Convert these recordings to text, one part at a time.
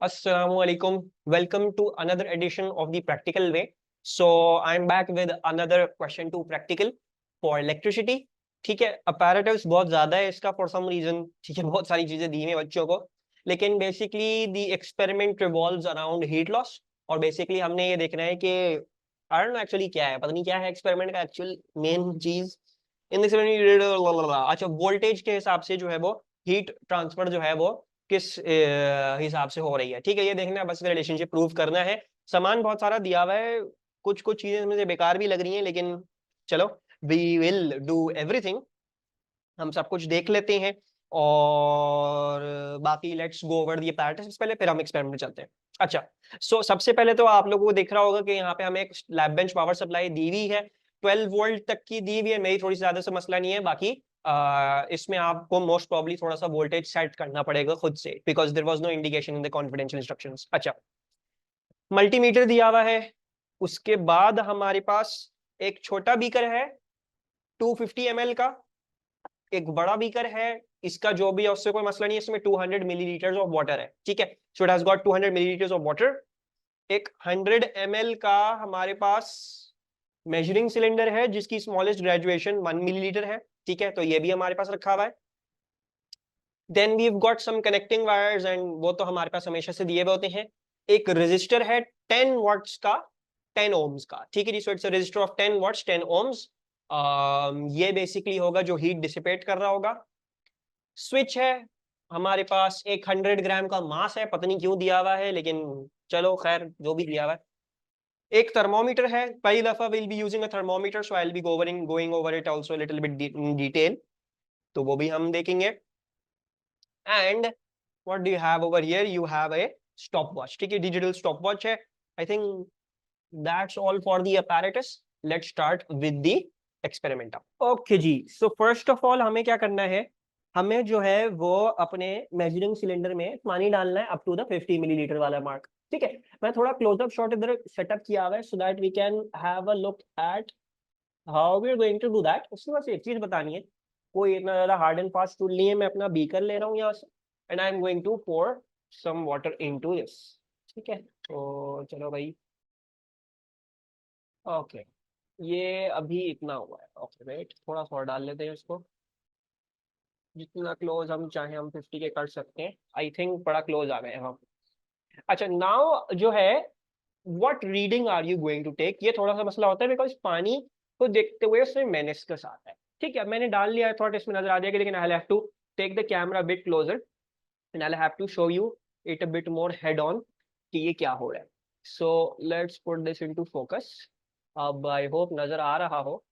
Assalamualaikum. Welcome to another edition of the Practical Way. So I'm back with another question to practical for electricity. ठीक है, apparatus बहुत ज्यादा है इसका for some reason. ठीक है, बहुत सारी चीजें दी हैं बच्चों को, लेकिन basically the experiment revolves around heat loss. और basically हमने ये देखना है कि I don't know actually क्या है, पता नहीं क्या है experiment का actual main चीज. इन अच्छा, वोल्टेज के हिसाब से जो है वो हीट ट्रांसफर जो है वो किस हिसाब से हो रही है. ठीक है, ये देखना है, बस रिलेशनशिप प्रूव करना है. सामान बहुत सारा दिया हुआ है, कुछ कुछ चीजें मुझे बेकार भी लग रही हैं, लेकिन चलो वी विल डू एवरीथिंग. हम सब कुछ देख लेते हैं और बाकी let's go over the parameters पहले, फिर हम एक्सपेरिमेंट में चलते हैं. अच्छा, सो सबसे पहले तो आप लोगों को दिख रहा होगा कि यहाँ पे हमें एक लैब बेंच पावर सप्लाई दी हुई है, 12 वोल्ट तक की दी हुई है. मेरी थोड़ी सी ज्यादा से मसला नहीं है, बाकी इसमें आपको मोस्ट प्रॉब्ली थोड़ा सा वोल्टेज सेट करना पड़ेगा खुद से, because there was no indication in the confidential instructions. अच्छा, मल्टीमीटर दिया हुआ है, उसके बाद हमारे पास एक छोटा बीकर है 250 ml का, एक बड़ा बीकर है, इसका जो भी है उससे कोई मसला नहीं है, इसमें 200 मिलीलीटर ऑफ वाटर है. ठीक है, so it has got 200 millilitre of water. एक 100 ml का हमारे पास मेजरिंग सिलेंडर है जिसकी स्मॉलेस्ट ग्रेजुएशन 1 मिलीलीटर है. ठीक है, तो ये भी हमारे पास रखा हुआ है. Then we have got some connecting wires, and वो तो हमारे पास हमेशा से दिए हुए होते हैं. एक रेजिस्टर है 10 वॉट्स का, 10 ohms का. ठीक है जी, so it's a resistor of 10 watts 10 ohms. ये बेसिकली होगा जो हीट डिसिपेट कर रहा होगा. स्विच है हमारे पास, एक 100 ग्राम का मास है, पता नहीं क्यों दिया हुआ है, लेकिन चलो खैर जो भी दिया हुआ है. एक थर्मोमीटर है, पहली दफा will be using a thermometer, so I will be going over it also little bit in detail, तो वो भी हम देखेंगे. And what do you have over here, you have a stop watch. ठीक है, डिजिटल स्टॉप वॉच है. I think that's all for the apparatus. Let's start with the experiment. Okay जी, so first of all हमें क्या करना है, हमें जो है वो अपने मेजरिंग सिलेंडर में पानी डालना है अप टू द 50 मिलीलीटर वाला मार्क. ठीक है, मैं थोड़ा क्लोजअप शॉट इधर सेटअप किया हुआ है so that we can have a look at how we are going to do that. उसमें बस एक चीज बतानी है, कोई इतना ज्यादा हार्ड एंड फास्ट टूल नहीं है. मैं अपना बीकर ले रहा हूँ यहाँ से, and I am going to pour some water into this. ठीक है, तो चलो भाई. ओके, ये अभी इतना हुआ है. ओके वेट, थोड़ा सा और डाल लेते हैं इसको. जितना क्लोज हम चाहें हम 50 के कर सकते हैं. आई थिंक बड़ा क्लोज आ गए हम. अच्छा, नाउ जो है what reading are you going to take, ये थोड़ा सा मसला होता है बिकॉज पानी को देखते हुए उसमें मेनिस्कस आता है. ठीक है, मैंने डाल लिया है, थॉट इसमें नजर आ जाएगा, लेकिन I have to take the camera bit closer and I have to show you it a bit more head on कि ये क्या हो रहा है. So let's put this into focus. अब आई होप नजर आ रहा हो.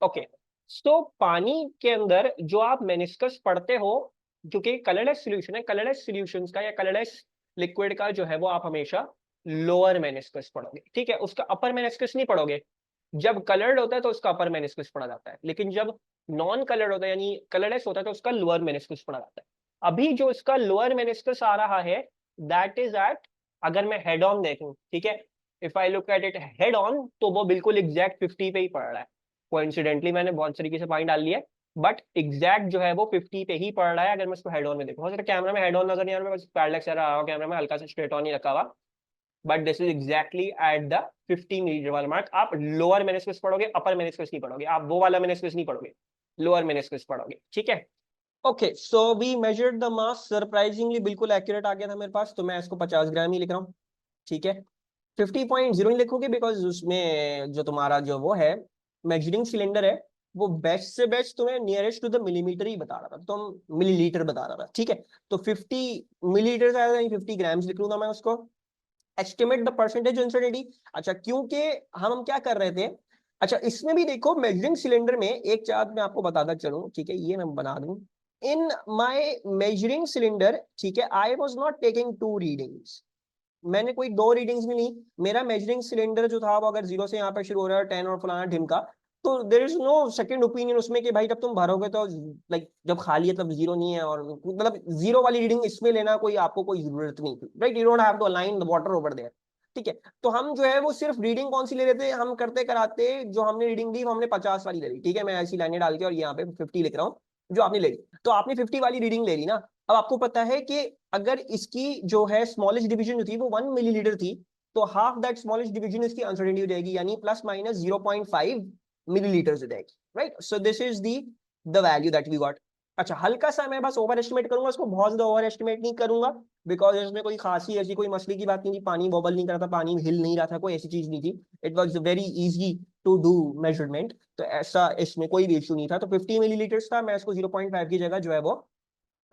ओके, सो पानी के अंदर जो आप मेनिस्कस पढ़ते हो, क्योंकि कलरलेस सॉल्यूशन है, कलरलेस सॉल्यूशंस का या कलरलेस लिक्विड का जो है वो आप हमेशा लोअर मेनिस्कस पढ़ोगे. ठीक है, उसका अपर मेनिस्कस नहीं पढ़ोगे. जब कलर्ड होता है तो उसका अपर मेनिस्कस पढ़ा जाता है, लेकिन जब नॉन कलर्ड होता है यानी कलरलेस होता है तो उसका लोअर मेनिस्कस पढ़ा जाता है. अभी जो इसका लोअर मेनिस्कस आ रहा है दैट इज एट, अगर मैं हेड ऑन देखूं, ठीक है, if I look at it head on, तो वो बिल्कुल एग्जैक्ट 50 पे ही पड़ रहा है. कोइंसिडेंटली मैंने बहुत तरीके से पानी डाल लिया है, बट एग्जैक्ट जो है वो 50 पे ही पड़ रहा है अगर मैं इसको हेड ऑन में देखूं. हो सकता है कैमरा में हेड ऑन नजर नहीं आ रहा, बस पैरेलल आ रहा हो कैमरा में, हल्का सा स्ट्रेट ऑन ही रखा हुआ, but this is exactly at the 50 millimetre वाला मार्क. आप लोअर मेनिस्कस पढ़ोगे, अपर मेनिस्कस नहीं पढ़ोगे, आप वो वाला मेनिस्कस नहीं पढ़ोगे, लोअर मेनिस्कस पढ़ोगे. ठीक है, okay, so we measured the mass, surprisingly बिल्कुल एक्यूरेट आ गया था मेरे पास, तो मैं इसको 50 ग्राम ही लिख रहा हूँ. ठीक है, 50.0 ही लिखोगे बिकॉज उसमें जो तुम्हारा जो वो है मेजरिंग सिलेंडर है वो बेस्ट से बेस्ट तुम्हें नियरेस्ट टू द मिलीमीटर ही बता रहा था, तो हम मिलीलीटर बता रहा था. ठीक है, तो 50 मिलीलीटर से आया 50 ग्राम्स लिख लूंगा मैं उसको. Estimate the percentage uncertainty. अच्छा, क्योंकि हम क्या कर रहे थे, अच्छा इसमें भी देखो मेजरिंग सिलेंडर में एक चार्ट मैं आपको बताता चलूं. ठीक है, ये मैं बना दूं. इन माय मेजरिंग सिलेंडर, ठीक है, I was not taking 2 readings. मैंने कोई 2 रीडिंग्स भी नहीं. मेरा मेजरिंग सिलेंडर जो था वो अगर 0 से यहाँ पे शुरू हो रहा है 10 और फलाना ढिमका, तो there is no second opinion उसमें कि भाई जब तुम भरोगे तो लाइक जब खाली है तब 0 नहीं है, और मतलब 0 वाली रीडिंग इसमें लेना कोई आपको कोई जरूरत नहीं थी. Right, you don't have to align the water over there. ठीक है, तो हम जो है वो सिर्फ रीडिंग कौन सी ले रहे थे, हम करते कराते जो हमने रीडिंग दी वो हमने 50 वाली ले ली. ठीक है, मैं ऐसी लाइनें डाल के और यहाँ पे 50 लिख रहा हूँ. जो आपने ले ली, तो आपने 50 वाली रीडिंग ले ली ना। अब आपको पता है कि अगर इसकी जो है स्मॉलेस्ट डिवीजन जो थी वो 1 मिलीलीटर थी, तो हाफ दैट स्मॉलेस्ट डिवीजन इसकी अनसर्टेनिटी हो जाएगी, यानी प्लस माइनस 0.5 मिलीलीटर हो जाएगी, right. So this is the value that we got. अच्छा, हल्का सा मैं बस ओवर एस्टिमेट करूंगा, इसको बहुत ज्यादा ओवर एस्टिमेट नहीं करूंगा, बिकॉज इसमें कोई खासी ऐसी कोई मसले की बात नहीं थी, पानी बबल नहीं कर रहा था, पानी हिल नहीं रहा था, कोई ऐसी चीज नहीं थी। It was very easy to do measurement, तो ऐसा इसमें कोई भी इशू नहीं था। तो 50 मिलीलीटर था, मैं इसको 0.5 की जगह जो है वो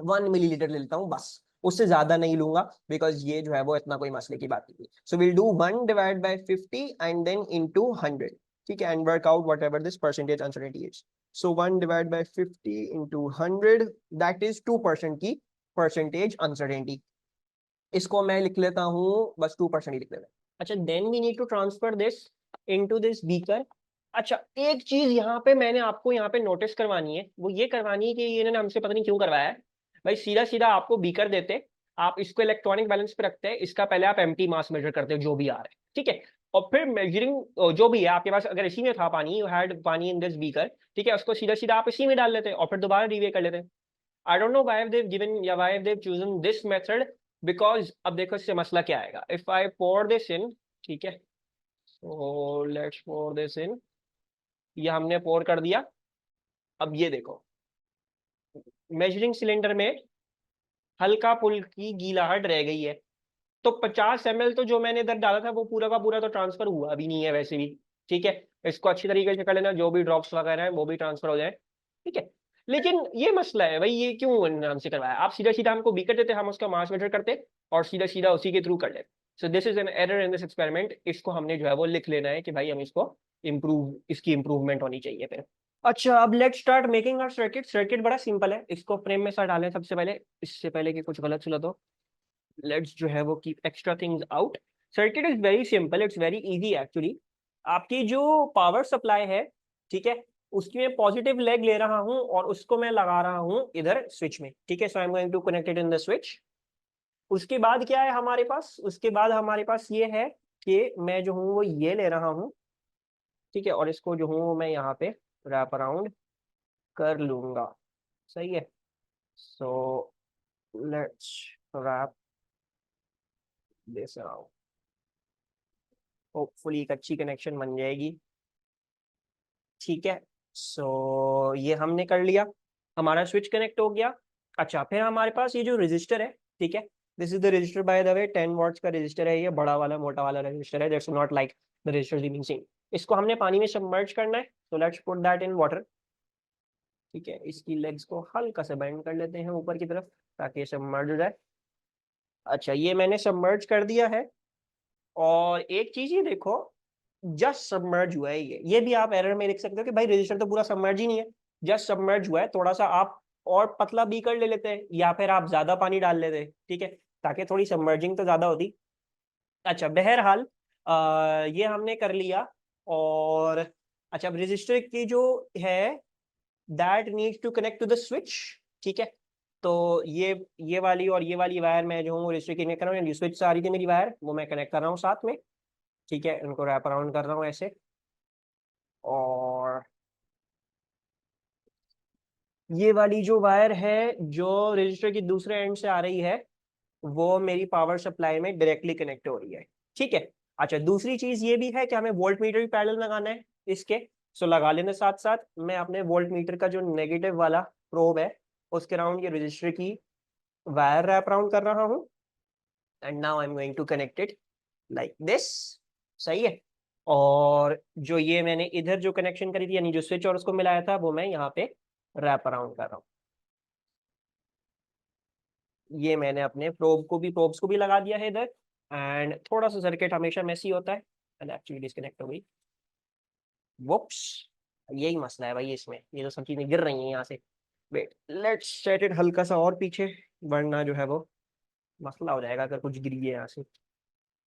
1 मिलीलीटर ले लेता हूँ बस, उससे ज्यादा नहीं लूंगा, बिकॉज ये जो है वो इतना कोई मसले की बात नहीं। So will do 1 divide by 50 and then into 100, ठीक है, and work out whatever this percentage uncertainty is. So 1 divide by 50 into 100, that is 2% की परसेंटेज अनसर्टेनिटी। इसको मैं लिख लेता हूँ, बस 2% ही लिख लेता हूँ। अच्छा, then we need to transfer this into this beaker. अच्छा, एक चीज यहाँ पे मैंने आपको यहाँ पे नोटिस करवानी है, वो ये करवानी है कि ये इन्होंने हमसे पता नहीं क्यों करवाया है। भाई सीधा सीधा आपको बीकर देते, आप इसको इलेक्ट्रॉनिक बैलेंस पे रखते हैं, इसका पहले आप एम्प्टी मास मेजर करते हो जो भी आ रहा है, ठीक है, और फिर मेजरिंग जो भी है आपके पास, अगर इसी में था पानी, यू हैड पानी इन दिस बीकर, ठीक है, उसको सीधा सीधा आप इसी में डाल लेते और फिर दोबारा रिवे कर लेते। I don't know why have they given या why have they chosen this method, because अब देखो इससे मसला क्या आएगा। If I pour this in, ठीक है, so let's pour this in, ये हमने pour कर दिया। अब ये देखो, मेजरिंग सिलेंडर में हल्का फुल्की गीलाहट रह गई है, तो 50 ml तो जो मैंने इधर डाला था वो पूरा का पूरा तो ट्रांसफर हुआ भी नहीं है वैसे भी, ठीक है। इसको अच्छी तरीके से कर लेना, जो भी ड्रॉप्स वगैरह है वो भी ट्रांसफर हो जाए, ठीक है। लेकिन ये मसला है भाई, ये क्यों हमसे करवाया, आप सीधा सीधा हमको बीकर देते, हम उसका मास मेजर करते और सीधा सीधा उसी के थ्रू कर लेते। सो this is an error in this experiment, इसको हमने जो है वो लिख लेना है कि भाई हम इसको इम्प्रूव, इसकी इंप्रूवमेंट होनी चाहिए फिर। अच्छा, अब let's start making our circuit. Circuit बड़ा सिंपल है, इसको फ्रेम में सा डालें सबसे पहले, इससे पहले कि कुछ गलत सुलत हो। लेट्स जो है वो keep extra things out. Circuit is very simple, it's very easy actually. आपकी जो पावर सप्लाई है, ठीक है, उसकी मैं पॉजिटिव लेग ले रहा हूं और उसको मैं लगा रहा हूं इधर स्विच में, ठीक है। So I am going to connect it in the switch. उसके बाद क्या है हमारे पास, उसके बाद हमारे पास ये है कि मैं जो हूँ वो ये ले रहा हूँ, ठीक है, और इसको जो हूँ मैं यहाँ पे रैप अराउंड कर लूंगा, सही है। So let's wrap this around, hopefully एक अच्छी कनेक्शन बन जाएगी, ठीक है। सो ये हमने कर लिया, हमारा स्विच कनेक्ट हो गया। अच्छा, फिर हमारे पास ये जो रजिस्टर है, ठीक है, this is the resistor by the way, 10 watts का रजिस्टर है, ये बड़ा वाला मोटा वाला रजिस्टर है, that's not like the resistors you been seeing. इसको हमने पानी में सबमर्ज करना है, so let's put that in water, ठीक है। इसकी लेग्स को हल्का सा बेंड कर लेते हैं ऊपर की तरफ ताकि ये सबमर्ज हो जाए। अच्छा, ये मैंने सबमर्ज कर दिया है, और एक चीज ये देखो, जस्ट सबमर्ज हुआ है, ये भी आप एरर में लिख सकते हो कि भाई रजिस्टर तो पूरा सबमर्ज ही नहीं है, जस्ट सबमर्ज हुआ है। थोड़ा सा आप और पतला बीकर ले लेते हैं, या फिर आप ज्यादा पानी डाल लेते हैं, ठीक है, ताकि थोड़ी सबमर्जिंग तो ज्यादा होती। अच्छा, बहरहाल ये हमने कर लिया। और अच्छा, अब रजिस्टर की जो है that needs to connect to the switch, ठीक है। तो ये वाली और ये वाली वायर मैं जो हूँ रजिस्टर की कनेक्ट कर रहा हूँ, स्विच से आ रही थी मेरी वायर, वो मैं कनेक्ट कर रहा हूँ साथ में, ठीक है, इनको रैप अराउंड कर रहा हूँ ऐसे। और ये वाली जो वायर है जो रजिस्टर की दूसरे एंड से आ रही है, वो मेरी पावर सप्लाई में डायरेक्टली कनेक्ट हो रही है, ठीक है। अच्छा, दूसरी चीज ये भी है कि हमें वोल्ट मीटर भी पैरेलल लगाना है इसके। सो लगा लेने साथ साथ मैं अपने वोल्ट मीटर का जो नेगेटिव वाला प्रोब है उसके राउंड ये रजिस्टर की वायर रैप अराउंड कर रहा हूँ, and now I am going to connect it like this, सही है। और जो ये मैंने इधर जो कनेक्शन करी थी, यानी जो स्विच और उसको मिलाया था, वो मैं यहाँ पे रैप अराउंड कर रहा हूँ। ये मैंने अपने प्रोब्स को भी लगा दिया है इधर। एंड थोड़ा सा सर्किट हमेशा मेसी होता है, एंड एक्चुअली डिस्कनेक्ट हो गई, वुप्स। यही मसला है भाई इसमें, ये तो सब चीजें गिर रही हैं यहाँ से। वेट, लेट्स सेट इट हल्का सा और पीछे, वरना जो है वो मसला हो जाएगा अगर कुछ गिर गया यहाँ से,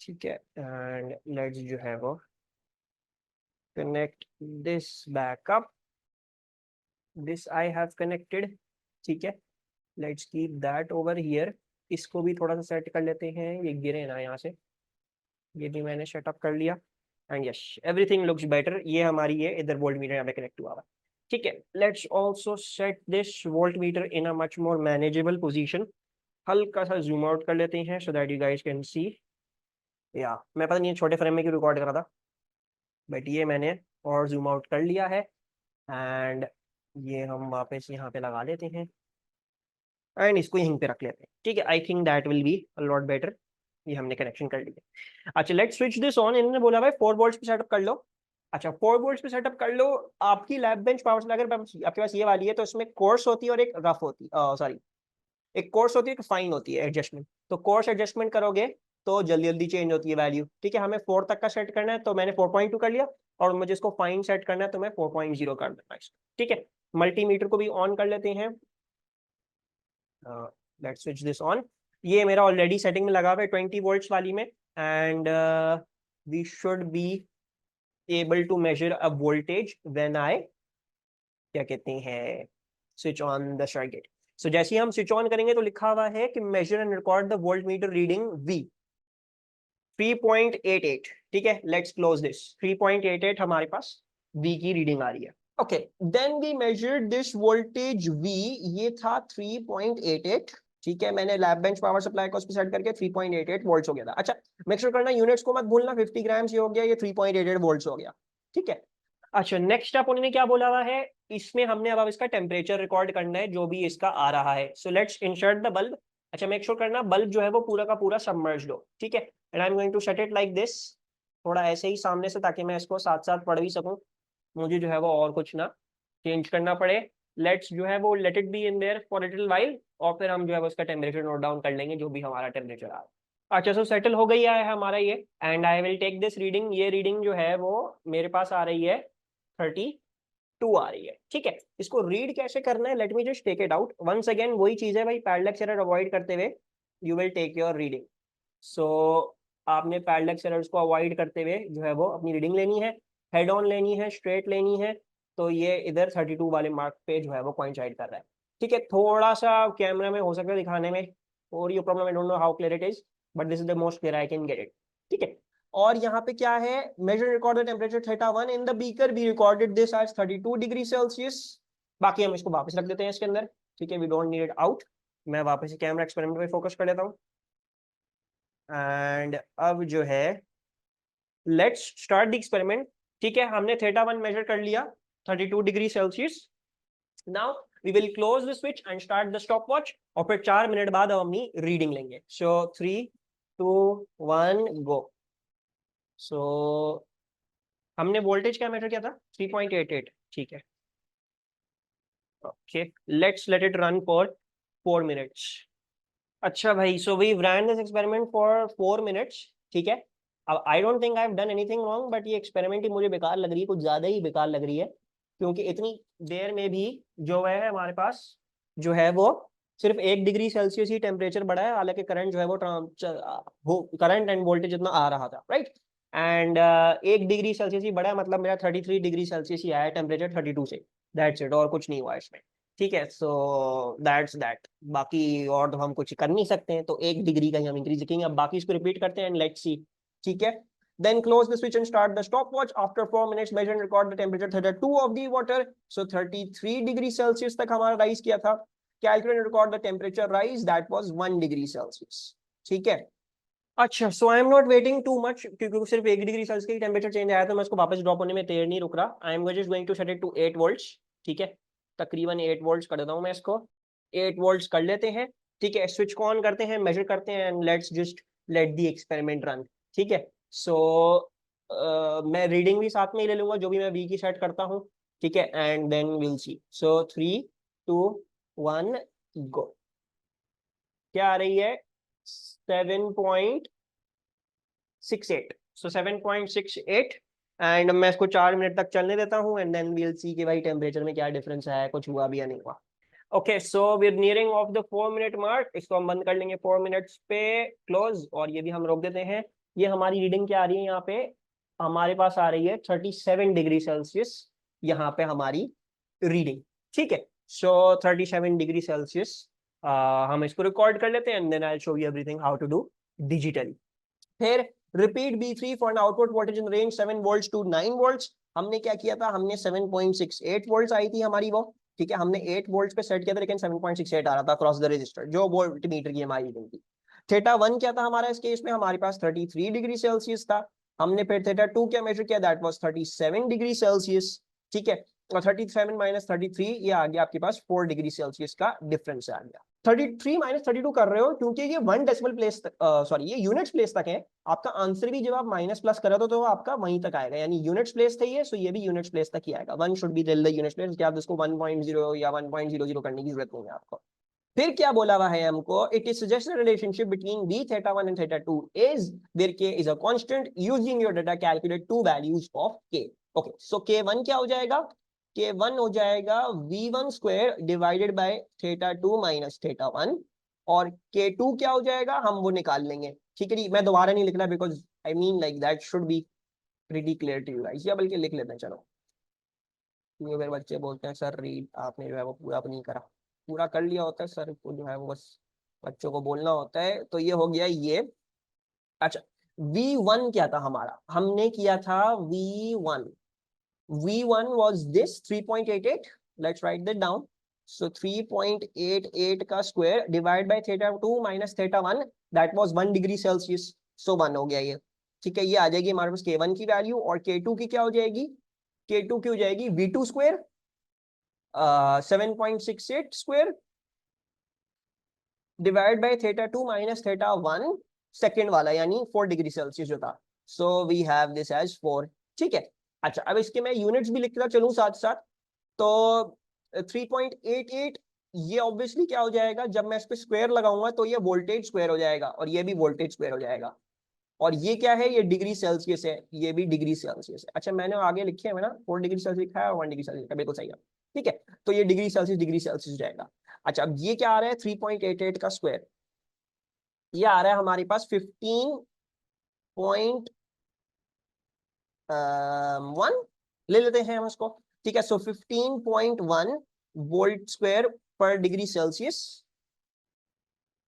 ठीक है। एंड लेट्स जो है वो connect this backup, this I have connected, ठीक है। Let's keep that over here. इसको भी थोड़ा सा सेट कर लेते हैं, ये गिरे ना यहाँ से, ये भी मैंने सेटअप कर लिया। And yes, everything looks better. ये हमारी ये इधर वोल्ट मीटर यहाँ पे कनेक्ट हुआ हुआ, ठीक है, let's also set this volt meter in a much more manageable position. हल्का सा जूम आउट कर लेते हैं so that you guys can see. या मैं पता नहीं छोटे फ्रेम में क्यों रिकॉर्ड कर रहा था, बट ये मैंने और जूम आउट कर लिया है। एंड ये हम वापस यहाँ पे लगा लेते हैं एंड इसको यहीं पे रख लेते हैं। ठीक है, I think that will be a lot better. ये हमने कनेक्शन कर लिया। अच्छा, लेट्स स्विच दिस ऑन। इन्होंने बोला भाई 4 वोल्ट्स पे सेटअप कर लो। अच्छा, 4 वोल्ट्स पे सेटअप कर लो। आपकी लैब बेंच पावर सप्लाई अगर आपके पास ये वाली है तो इसमें कोर्स होती है और एक रफ होती है, सॉरी, एक कोर्स होती है, एक फाइन होती है एडजस्टमेंट। तो कोर्स एडजस्टमेंट करोगे तो जल्दी जल्दी चेंज होती है वैल्यू। ठीक है, हमें 4 तक का सेट करना है तो मैंने 4.2 कर लिया, और मुझे इसको फाइन सेट करना है तो मैं 4.0 कर दूंगा इसको। ठीक है, मल्टीमीटर को भी ऑन कर लेते हैं। Let's switch this on. ये मेरा ऑलरेडी सेटिंग में लगा हुआ है 20 वोल्ट्स वाली में। And we should be able to measure a voltage when I, क्या कहते हैं, switch on the circuit. So जैसे ही हम स्विच ऑन करेंगे तो लिखा हुआ है कि measure and record the volt meter reading V 3.88। ठीक है, लेट्स क्लोज दिस। 3.88 हमारे पास V की रीडिंग आ रही है। Okay, then we measured this voltage V, ये था 3.88। ठीक है, मैंने लैब बेंच पावर सप्लाई को उस पे सेट करके 3.88 वोल्ट्स हो गया था। अच्छा, मेक श्योर करना यूनिट्स को मत भूलना, 50 ग्राम्स ये हो गया, ये 3.88 वोल्ट्स हो गया। ठीक है, अच्छा नेक्स्ट स्टेप उन्होंने क्या बोला हुआ है, इसमें हमने अब इसका टेम्परेचर रिकॉर्ड करना है जो भी इसका आ रहा है। So let's insert the bulb. अच्छा, मेक श्योर करना बल्ब जो है वो पूरा का पूरा सबमर्ज्ड हो। ठीक है, and I am going to set it like this, थोड़ा ऐसे ही सामने से, ताकि मैं इसको साथ साथ पढ़ भी सकूं, मुझे जो है वो और कुछ ना चेंज करना पड़े। लेट्स जो है वो let it be in their for little while, और फिर हम जो है वो उसका टेम्परेचर नोट डाउन कर लेंगे जो भी हमारा टेम्परेचर आ रहा है। अच्छा, सो सेटल हो गई है हमारा ये, and I will take this reading. ये रीडिंग जो है वो मेरे पास आ रही है 32 आ रही है। ठीक है, इसको रीड कैसे करना है, let me just take it out once again. वही चीज है भाई, पैरेलल एरर अवॉइड करते हुए you will take your reading. So आपने पैरेलल एरर्स को अवॉइड करते हुए जो है वो अपनी रीडिंग लेनी है, हेड ऑन लेनी है, स्ट्रेट लेनी है। तो ये इधर 32 वाले मार्क पे जो है वो कोइंसाइड कर रहा है। ठीक है, थोड़ा सा कैमरा में हो सकता है दिखाने में और ये problem, I don't know how clear it is, but this is the most clear I can get it. ठीक है, और यहाँ पे क्या है, measure record the temperature θ1 in the beaker, we recorded this as 32 degree Celsius. बाकी हम इसको वापस रख देते हैं इसके अंदर। ठीक है, we don't need it out. मैं वापस कैमरा एक्सपेरिमेंट पे फोकस कर लेता हूँ। एंड अब जो है लेट्स स्टार्ट द एक्सपेरिमेंट। ठीक है, हमने θ1 मेजर कर लिया 32 degree Celsius. Now we will close the switch and start the stop watch, और फिर 4 मिनट बाद हम अपनी रीडिंग लेंगे। सो 3 2 1 गो। सो हमने वोल्टेज क्या मेजर किया था, 3.88। ठीक है, okay, let's let it run for 4 minutes. अच्छा भाई, so we ran this experiment for 4 minutes. ठीक है, अब I don't think I have done anything wrong, but ये एक्सपेरिमेंट ही मुझे बेकार लग रही है, कुछ ज्यादा ही बेकार लग रही है, क्योंकि इतनी देर में भी जो है हमारे पास जो है वो सिर्फ 1 डिग्री सेल्सियस ही टेम्परेचर बढ़ा है, हालांकि करंट जो है वो करंट एंड वोल्टेज जितना आ रहा था, राइट। एंड 1 डिग्री सेल्सियस ही बढ़ा है, मतलब मेरा 33 डिग्री सेल्सियस ही आया टेम्परेचर 32 से। दैट्स इट, और कुछ नहीं हुआ इसमें। ठीक है, सो दैट्स दैट। बाकी और तो हम कुछ कर नहीं सकते हैं, तो 1 डिग्री का ही हम इंक्रीज रखेंगे। अब बाकी इसको रिपीट करते हैं एंड लेट्स सी। ठीक है, then close the switch and start the stopwatch. After 4 minutes measure and record the temperature 32 of the water, so 33 degree Celsius तक हमारा राइज किया था। Calculate and record the temperature rise, that was 1 degree Celsius. ठीक है, अच्छा, so I am not waiting too much, क्योंकि सिर्फ 1 degree Celsius का ही टेम्परेचर चेंज आया था, मैं इसको वापस ड्रॉप होने में देर नहीं रुक रहा। I am just going to set it to 8 volts. ठीक है, तकरीबन 8 वोल्ट्स कर देता हूँ मैं इसको। 8 वोल्ट्स कर लेते हैं। ठीक है, स्विच को ऑन करते हैं, मेजर करते हैं and let's just let the experiment run. ठीक है, सो मैं रीडिंग भी साथ में ही ले लूंगा जो भी मैं वी की सेट करता हूँ। ठीक है, एंड देन विल सी। सो 3 2 1 गो। क्या आ रही है, 7.68। सो 7.68, एंड मैं इसको 4 मिनट तक चलने देता हूँ एंड देन वील सी कि भाई टेम्परेचर में क्या डिफरेंस है, कुछ हुआ भी या नहीं हुआ। Okay, so we are nearing off the 4 minute mark. इसको हम बंद कर लेंगे 4 मिनट्स पे, क्लोज, और ये भी हम रोक देते हैं। ये हमारी रीडिंग क्या आ रही है, यहाँ पे हमारे पास आ रही है 37 डिग्री सेल्सियस, यहाँ पे हमारी रीडिंग। ठीक है, सो 37 डिग्री सेल्सियस हम इसको रिकॉर्ड कर लेते हैं and then I will show you everything how to do digitally. फिर repeat B3 for an output voltage in range 7 volts to 9 volts. हमने क्या किया था, हमने 7.68 वोल्ट्स आई थी हमारी वो, ठीक है, हमने 8 वोल्ट्स पे सेट किया था, लेकिन 7.68 आ रहा था क्रॉस द रजिस्टर, जो वोल्ट मीटर की हमारी रीडिंग थी। थीटा 1 क्या था हमारा इस केस में, हमारे पास 33 डिग्री सेल्सियस था। हमने फिर थीटा 2 क्या मेजर किया, दैट वाज 37 डिग्री सेल्सियस, ठीक है। और 37 माइनस 33 ये आ गया आपके पास 4 डिग्री सेल्सियस का डिफरेंस आ गया। 33 माइनस 32 कर रहे हो क्योंकि ये 1 डेसिमल प्लेस तक, सॉरी ये यूनिट्स प्लेस तक है। आपका आंसर भी जब आप माइनस प्लस कर रहे हो तो आपका वहीं तक आएगा, यानी यूनिट्स प्लेस थे ये, सो ये भी यूनिट्स प्लेस तक ही आएगा। 1 should be the units place, क्या आप इसको 1.0 या 1.00 करने की जरूरत नहीं है आपको। फिर क्या बोला हुआ है हमको, it is suggest relationship between b theta 1 and theta 2 is where k is a constant, using your data calculate two values of k। Okay, so k1 क्या हो जाएगा, k1 हो जाएगा v1 square divided bye theta 2 minus theta 1, और k2 क्या हो जाएगा हम वो निकाल लेंगे, ठीक है जी। मैं दोबारा नहीं लिख रहा because I mean like that should be pretty clear to you guys, या बल्कि लिख लेते हैं चलो, क्योंकि अगर बच्चे बोलते हैं सर रीड आपने जो है वो पूरा नहीं करा, पूरा कर लिया होता है सर को जो है वो बस बच्चों को बोलना होता है, तो ये हो गया ये। अच्छा, V1 क्या था हमारा, हमने किया था V1, V1 was this 3.88, let's write that down, so 3.88 का square divide by theta 2 minus theta 1, that was 1 degree Celsius, so 1 हो गया ये, ठीक है। ये आ जाएगी हमारे पास k1 की वैल्यू, और k2 की क्या हो जाएगी, k2 की हो जाएगी V2 square 7.68 square divide by theta 2 minus theta 1 second वाला, यानी 4 डिग्री सेल्सियस जो था, so we have this as 4, ठीक है। अच्छा, अब इसके मैं यूनिट्स भी लिखता चलूं साथ साथ, तो 3.88 ये ऑब्वियसली क्या हो जाएगा, जब मैं इस पे स्क्वायर लगाऊंगा तो ये वोल्टेज स्क्वायर हो जाएगा, और ये भी वोल्टेज स्क्वायर हो जाएगा, और ये क्या है, ये डिग्री सेल्सियस है, ये भी डिग्री सेल्सियस है। अच्छा, मैंने आगे लिखे है ना 4 डिग्री सेल्सियस लिखा है और 1 डिग्री सेल्सियस लिखा है, बिल्कुल सही है, ठीक है। तो ये डिग्री सेल्सियस हो जाएगा। अच्छा, अब ये क्या आ रहा है 3.88 का स्क्वायर, ये आ रहा है हमारे पास 15.1 ले लेते हैं हम इसको, ठीक है। सो 15.1 वोल्ट स्क्वायर पर डिग्री सेल्सियस,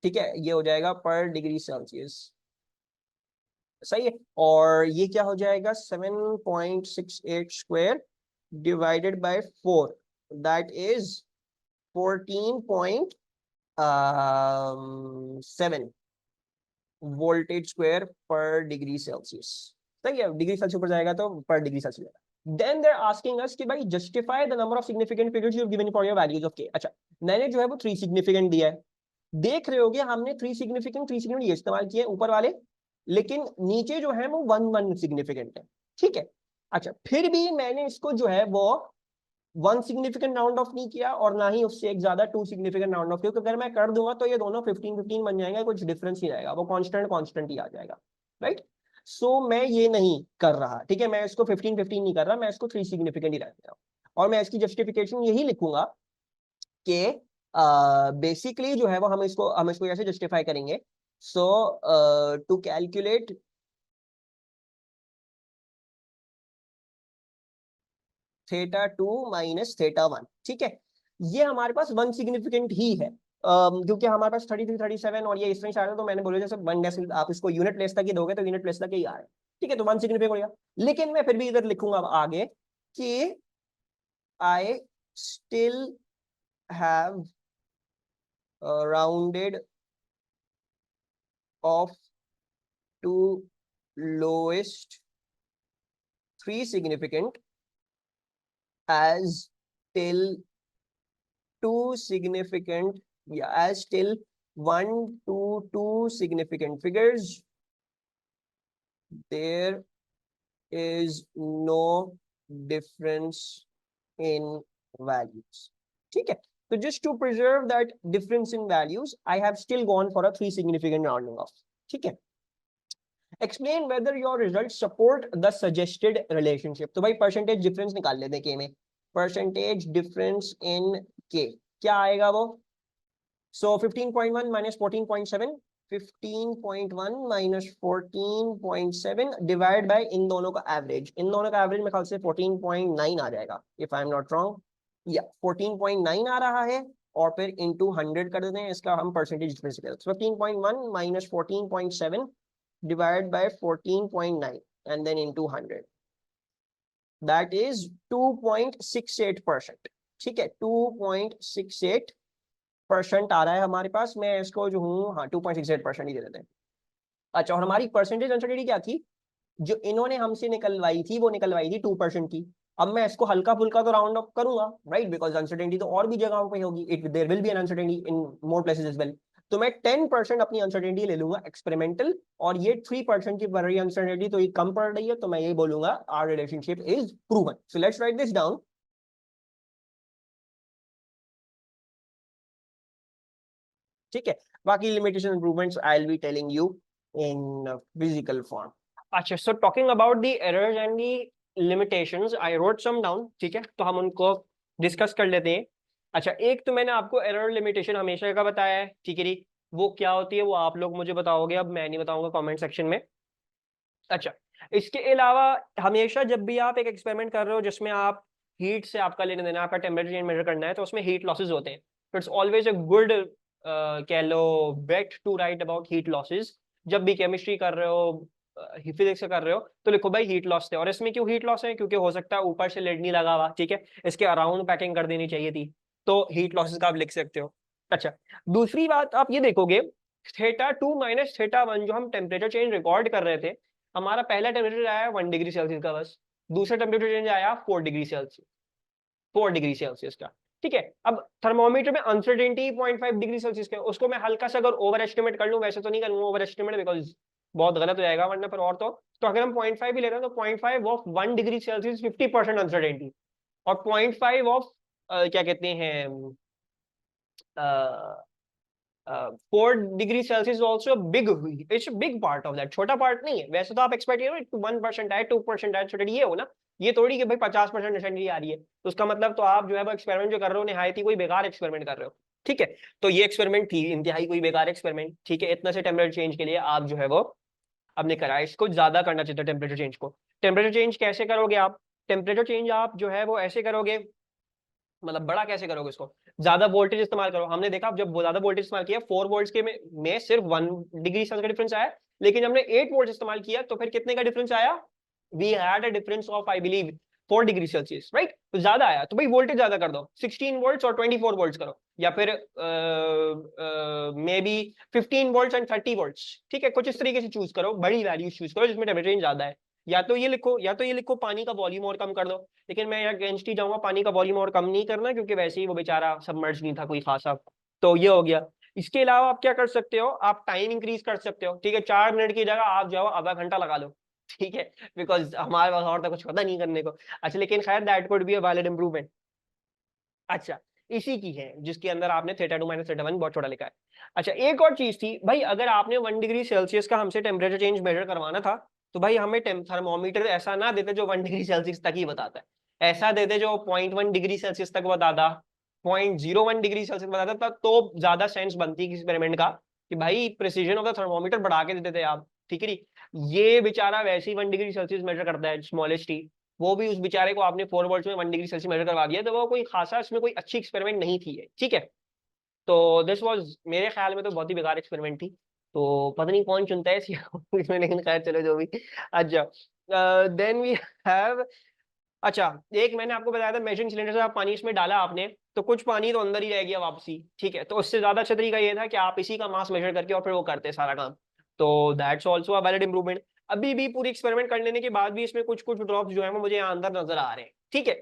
ठीक है, ये हो जाएगा पर डिग्री सेल्सियस, सही है। और ये क्या हो जाएगा 7.68 square divided by 4, that is 14.7 voltage square पर डिग्री सेल्सियस, सही है। डिग्री सेल्सियस पर जाएगा तो पर degree Celsius. Then they are asking us कि भाई justify the number of significant figures you have given for your values of K. अच्छा, मैंने जो है वो 3 सिग्निफिकेंट दिया है, देख रहे होगे हमने 3 सिग्निफिकेंट ये इस्तेमाल किए ऊपर वाले, लेकिन नीचे जो है वो 1 सिग्निफिकेंट है, ठीक है। अच्छा, फिर भी मैंने इसको जो है वो 1 सिग्निफिकेंट राउंड ऑफ नहीं किया, और ना ही उससे एक ज्यादा 2 सिग्निफिकेंट राउंड ऑफ, क्योंकि अगर मैं कर दूंगा तो ये दोनों 15-15 बन जाएंगे, कुछ डिफरेंस नहीं रहेगा, वो कांस्टेंट ही आ जाएगा, राइट। सो मैं ये नहीं कर रहा, ठीक है, मैं इसको 15-15 नहीं कर रहा, मैं इसको 3 सिग्निफिकेंट ही रख रहा हूँ, और मैं इसकी जस्टिफिकेशन यही लिखूंगा कि बेसिकली जो है वो हम इसको कैसे जस्टिफाई करेंगे। So to calculate theta 2 minus theta 1, ठीक है, ये हमारे पास 1 सिग्निफिकेंट ही है, क्योंकि हमारे पास 33 37 और ये इस तरह से आ रहा है, तो मैंने बोला जैसे 1 डेसिमल आप इसको यूनिट प्लेस तक ही दोगे तो यूनिट प्लेस तक ही आ रहा है, ठीक है, तो 1 सिग्निफिकेंट हो गया। लेकिन मैं फिर भी इधर लिखूंगा अब आगे कि I still have rounded off to lowest 3 significant as till 2 significant, yeah, as till 1 to 2 significant figures there is no difference in values, ठीक है। तो just to preserve that difference in values I have still gone for a 3 significant rounding off, ठीक है। Explain whether your results support the suggested relationship, तो भाई percentage difference निकाल लेते हैं के में, परसेंटेज डिफरेंस इन के क्या आएगा वो, सो 15.1 माइनस 14.7, 15.1 माइनस 14.7 डिवाइड बाय इन दोनों का एवरेज, इन दोनों का एवरेज मेरे ख्याल से 14.9 आ जाएगा if I am not wrong, या 14.9 आ रहा है, और फिर इंटू 100 कर देते हैं, इसका हम परसेंटेज डिफरेंस करते हैं। 15.1 minus 14.7 divided by 14.9 and then into 100, that is 2.68%। ठीक है, 2.68% आ रहा है हमारे पास। मैं इसको जो हूँ, हाँ 2.68% ही दे देते हैं। अच्छा, और हमारी परसेंटेज अनसर्टेनिटी क्या थी जो इन्होंने हमसे निकलवाई थी? वो निकलवाई थी 2% की। अब मैं इसको हल्का फुल्का तो राउंड अप करूंगा, राइट, बिकॉज अनसर्टेनिटी तो और भी जगहों पे होगी, it there will be an uncertainty in more places as well. तो मैं 10% अपनी अनसर्टेनिटी ले लूंगा एक्सपेरिमेंटल, और ये 3% की बढ़ रही है अनसर्टेनिटी, तो ये कम पड़ रही है, तो मैं ये बोलूंगा our relationship is proven. So let's write this down. ठीक है, बाकी limitation improvements I will be telling you in physical form. अच्छा, so talking about the errors and the limitations, I wrote some down. ठीक है, तो हम उनको discuss कर लेते हैं। अच्छा, एक तो मैंने आपको एरर लिमिटेशन हमेशा का बताया है, ठीक है जी। वो क्या होती है वो आप लोग मुझे बताओगे, अब मैं नहीं बताऊंगा कमेंट सेक्शन में। अच्छा, इसके अलावा हमेशा जब भी आप एक एक्सपेरिमेंट कर रहे हो जिसमें आप हीट से आपका लेने देना, आपका टेम्परेचर मेजर करना है, तो उसमें हीट लॉसेस होते हैं। तो इट्स ऑलवेज अ गुड कह लो bet to write about heat losses. जब भी केमिस्ट्री कर रहे हो, फिजिक्स कर रहे हो, तो लिखो भाई हीट लॉस थे। और इसमें क्यों हीट लॉस है? क्योंकि हो सकता है ऊपर से लेड नहीं लगा हुआ, ठीक है, इसके अराउंड पैकिंग कर देनी चाहिए थी, तो हीट लॉसेस का आप लिख सकते हो। अच्छा, दूसरी बात आप ये देखोगे, थीटा 2 माइनस थीटा 1 जो हम टेम्परेचर चेंज रिकॉर्ड कर रहे थे, हमारा पहला टेम्परेचर आया 1 डिग्री सेल्सियस का बस, दूसरा टेम्परेचर चेंज आया 4 डिग्री सेल्सियस, 4 डिग्री सेल्सियस का। ठीक है, अब थर्मोमीटर में अनसर्टेनिटी 0.5 डिग्री सेल्सियस का, उसको मैं हल्का सा अगर ओवर एस्टिमेट कर लूं, वैसे तो नहीं करूंगा ओवर एस्टिमेट बिकॉज बहुत गलत हो जाएगा वरना, पर और तो अगर हम 0.5 भी ले रहे हैं, तो 0.5 ऑफ 1 डिग्री सेल्सियस 50% अनसर्टेनिटी, और 0.5 ऑफ क्या कहते हैं 4 degree Celsius also big, it's big part of that, छोटा पार्ट नहीं है। वैसे तो आप एक्सपेक्ट करो 1% आए, 2% आए, छोटे ये हो ना, ये थोड़ी कि भाई 50% अनसर्टेनिटी आ रही है, तो उसका मतलब तो आप जो है वो एक्सपेरिमेंट जो कर रहे हो निहायत ही कोई बेकार एक्सपेरिमेंट कर रहे हो। ठीक है, तो ये एक्सपेरिमेंट थी इंतहाई कोई बेकार एक्सपेरिमेंट। ठीक है, इतना से टेम्परेचर चेंज के लिए आप जो है वो आपने करा, इसको ज्यादा करना चाहिए था टेम्परेचर चेंज को। टेम्परेचर चेंज कैसे करोगे आप? टेम्परेचर चेंज आप जो है वो ऐसे करोगे, मतलब बड़ा कैसे करोगे इसको? ज्यादा वोल्टेज इस्तेमाल करो। हमने देखा जब ज्यादा वोल्टेज इस्तेमाल किया 4 वोल्ट के में सिर्फ 1 डिग्री सेल्सियस का डिफरेंस आया, लेकिन हमने 8 वोल्ट इस्तेमाल किया तो फिर कितने का डिफरेंस आया? We had a difference of I believe 4 degree Celsius, right, तो ज्यादा आया। तो भाई वोल्टेज ज्यादा कर दो, 16 वोल्ट और 24 वोल्ट करो, या फिर may be 15 volt and 30 volt. ठीक है, कुछ इस तरीके से चूज करो, बड़ी वैल्यू चूज करो जिसमें टेम्परेचर ज्यादा है। या तो ये लिखो पानी का वॉल्यूम और कम कर दो, लेकिन मैं यहाँ अगेंस्ट ही जाऊंगा, पानी का वॉल्यूम और कम नहीं करना, क्योंकि वैसे ही वो बेचारा सबमर्ज नहीं था कोई खासा। तो ये हो गया। इसके अलावा आप क्या कर सकते हो? आप टाइम इंक्रीज कर सकते हो। ठीक है, 4 मिनट की जगह आप जाओ आधा घंटा लगा लो। ठीक है, बिकॉज हमारे पास और तो कुछ पता नहीं करने को। अच्छा, लेकिन खैर that could be a valid improvement. अच्छा, इसी की है जिसके अंदर आपने थीटा 2 माइनस थीटा 1 बहुत छोटा लिखा है। अच्छा, एक और चीज थी भाई, अगर आपने 1 डिग्री सेल्सियस का हमसे टेम्परेचर चेंज मेजर करवाना था, तो भाई हमें थर्मोमीटर ऐसा ना देते जो 1 डिग्री सेल्सियस तक ही बताता है, ऐसा देते जो 0.1 डिग्री सेल्सियस तक बताता, 0.01 डिग्री सेल्सियस बताता था, तो ज्यादा सेंस बनती किसी एक्सपेरिमेंट का, कि भाई प्रिसीजन ऑफ द थर्मोमीटर बढ़ा के देते थे आप। ठीक है जी, ये बेचारा वैसे ही 1 डिग्री सेल्सियस मेजर करता है, स्मॉलेस्ट ही, वो भी उस बेचारे को आपने 4 वोल्ट में 1 डिग्री सेल्सियस मेजर करवा दिया, तो वो कोई खासा इसमें कोई अच्छी एक्सपेरिमेंट नहीं थी है। ठीक है, तो दिस वाज मेरे ख्याल में तो बहुत ही बेकार एक्सपेरिमेंट थी। तो पता नहीं कौन चुनता है इसमें, लेकिन खैर चलो जो भी। अच्छा, देन वी हैव, अच्छा, एक मैंने आपको बताया था मेजरिंग सिलेंडर से आप पानी इसमें डाला आपने, तो कुछ पानी तो अंदर ही रह गया वापसी। ठीक है, तो उससे ज्यादा अच्छा तरीका ये था कि आप इसी का मास मेजर करके और फिर वो करते सारा काम। तो that's also a valid improvement. अभी भी पूरी एक्सपेरिमेंट कर लेने के बाद भी इसमें कुछ कुछ ड्रॉप्स जो है वो मुझे यहाँ अंदर नजर आ रहे हैं। ठीक है,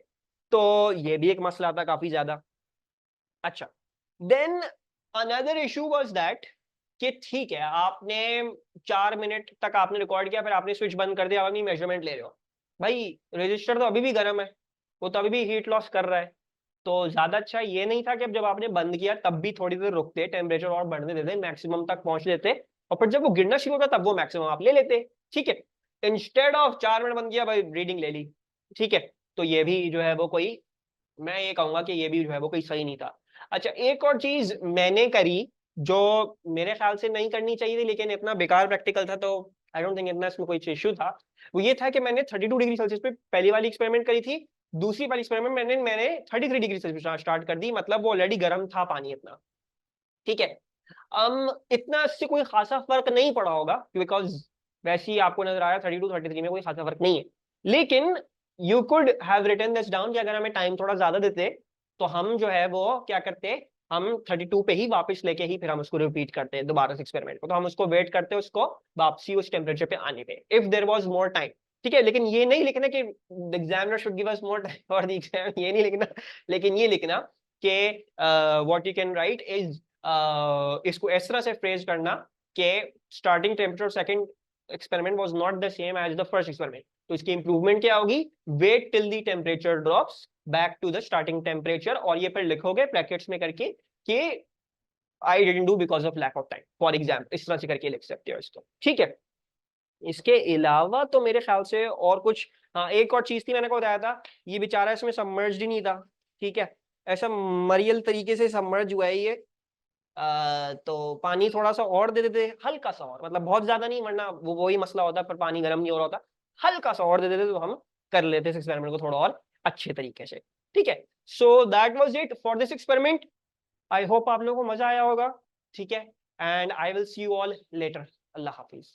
तो ये भी एक मसला था काफी ज्यादा। अच्छा, then another issue was that कि ठीक है, आपने 4 मिनट तक आपने रिकॉर्ड किया, फिर आपने स्विच बंद कर दिया, अपनी मेजरमेंट ले रहे हो। भाई रजिस्टर तो अभी भी गर्म है, वो तो अभी भी हीट लॉस कर रहा है। तो ज्यादा अच्छा ये नहीं था कि अब जब आपने बंद किया तब भी थोड़ी देर रुकते, टेम्परेचर और बढ़ने देते, मैक्सिमम तक पहुंच लेते, और फिर जब वो गिरना शुरू होता तब वो मैक्सिमम आप ले लेते। ठीक है, इंस्टेड ऑफ 4 मिनट बंद किया भाई, रीडिंग ले ली। ठीक है, तो ये भी जो है वो कोई, मैं ये कहूंगा कि ये भी जो है वो कोई सही नहीं था। अच्छा, एक और चीज मैंने करी जो मेरे ख्याल से नहीं करनी चाहिए थी, लेकिन इतना बेकार प्रैक्टिकल था तो आई डोंट थिंक इतना इसमें कोई इश्यू था। वो ये था कि मैंने 32 डिग्री सेल्सियस पे पहली वाली एक्सपेरिमेंट करी थी, दूसरी वाली एक्सपेरिमेंट मैंने मैंने 33 डिग्री सेल्सियस स्टार्ट कर दी, मतलब वो ऑलरेडी गर्म था पानी इतना। ठीक है, इतना इससे कोई खासा फर्क नहीं पड़ा होगा, बिकॉज वैसे ही आपको नजर आया 32 33 में कोई खासा फर्क नहीं है। लेकिन you could have written this down कि अगर हमें टाइम थोड़ा ज्यादा देते तो हम जो है वो क्या करते, हम 32 पे ही वापस लेके ही फिर हम उसको रिपीट करते हैं दोबारा से एक्सपेरिमेंट को, तो हम उसको वेट करते हैं उसको वापसी उस टेम्परेचर पे आने पे, if there was more time. ठीक है, लेकिन ये नहीं लिखना कि the examiner should give us more time for the exam, ये नहीं लिखना, लेकिन ये लिखना कि what you can write is, इसको इस तरह से फ्रेज करना कि starting temperature second experiment was not the same as the first experiment. तो इसकी इंप्रूवमेंट क्या होगी, wait till the temperature drops back to the starting temperature, और ये फिर लिखोगे ब्रैकेट्स में करके कि I didn't do because of lack of time for exam, इस तरह से करके लिख सकते हो इसको। ठीक है, इसके अलावा तो मेरे ख्याल से और कुछ, हाँ एक और चीज थी मैंने को बताया था, ये बेचारा इसमें सबमर्ज्ड ही नहीं था। ठीक है, ऐसा मरियल तरीके से सबमर्ज हुआ है ये, तो पानी थोड़ा सा और दे देते, हल्का सा और, मतलब बहुत ज्यादा नहीं, वरना वो वही मसला होता पर पानी गर्म नहीं हो रहा होता, हल्का सा और दे देते तो हम कर लेते इस एक्सपेरिमेंट को थोड़ा और अच्छे तरीके से। ठीक है, so that was it for this experiment. I hope आप लोगों को मजा आया होगा। ठीक है, and I will see you all later. अल्लाह हाफिज।